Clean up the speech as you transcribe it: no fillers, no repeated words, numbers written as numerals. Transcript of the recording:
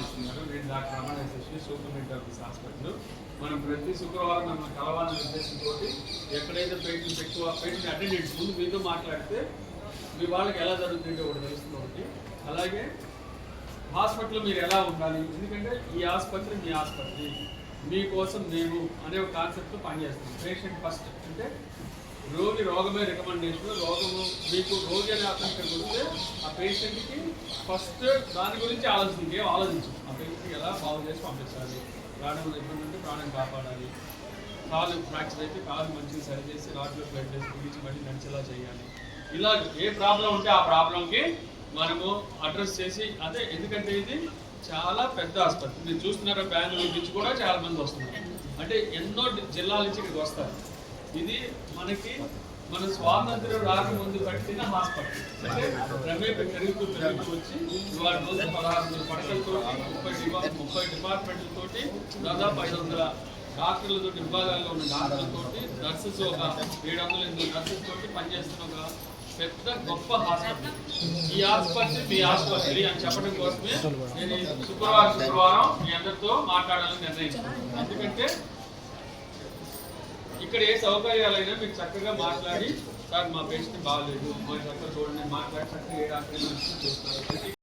ఇస్తున్నారు. నేను doctor Ramana Yashasvi, superintendent of this hospital. మనం ప్రతి శుక్రవారం మనం కలవాలనే ఉద్దేశంతో ఎక్కడైతే పేషెంట్స్ ఎక్కువ పేషెంట్ అటెండెంట్స్ ముందు మీతో మాట్లాడితే మీ వాళ్ళకి ఎలా జరుగుతుందో ఒకటి తెలుస్తుంది ఒకటి. అలాగే హాస్పిటల్లో మీరు ఎలా ఉండాలి, ఎందుకంటే ఈ ఆసుపత్రి మీ ఆసుపత్రి, మీకోసం మేము అనే ఒక కాన్సెప్ట్తో పనిచేస్తాం. పేషెంట్ ఫస్ట్ అంటే రోగి రోగమే రికమెండేషన్. రోగము మీకు రోగి అనే అతను ఇక్కడికి వస్తే ఆ పేషెంట్కి ఫస్ట్ దాని గురించి ఇంకేం ఆలోచించు. ఆ పేషెంట్కి ఎలా బాగు చేసి పంపించాలి, ప్రాణం ఇబ్బంది ఉంటే ప్రాణం కాపాడాలి, కాలు ఫ్రాక్చర్ అయితే కాలు మంచిగా సరి చేసి రాడ్లో బ్లడ్ వేసి బిగించి మళ్ళీ నడిచేలా చేయాలి. ఇలా ఏ ప్రాబ్లం ఉంటే ఆ ప్రాబ్లంకి మనము అడ్రస్ చేసి అదే. ఎందుకంటే ఇది చాలా పెద్ద ఆసుపత్రి. మీరు చూస్తున్నారా, బెంగళూరు నుంచి కూడా చాలా మంది వస్తున్నారు. అంటే ఎన్నో జిల్లాల నుంచి ఇక్కడికి వస్తారు. ఇది మనకి మన స్వాతంత్ర్యం రాకముందు కట్టిన హాస్పిటల్. అంటే క్రమేపీ పెరుగుతూ వచ్చి ఇవాళ రోజు 16 పడకలతో 30 డిపార్ట్మెంట్లతోటి దాదాపు 500 డాక్టర్లతో విభాగాల్లో ఉన్న డాక్టర్లతోటి నర్సెస్ ఒక 700-800 నర్సెస్ తోటి పనిచేస్తున్న ఒక పెద్ద గొప్ప హాస్పిటల్. ఈ ఆసుపత్రి మీ ఆసుపత్రి అని చెప్పడం కోసమే నేను శుక్రవారం మీ అందరితో మాట్లాడాలని నిర్ణయించుకున్నాను. ఎందుకంటే ఇక్కడ ఏ సౌకర్యాలైనా మీకు చక్కగా మాట్లాడి, సార్ మా పేషెంట్ బాగాలేదు, మా చక్కగా చూడండి మాట్లాడి చక్కగా ఏ డాక్టర్ చూస్తారు.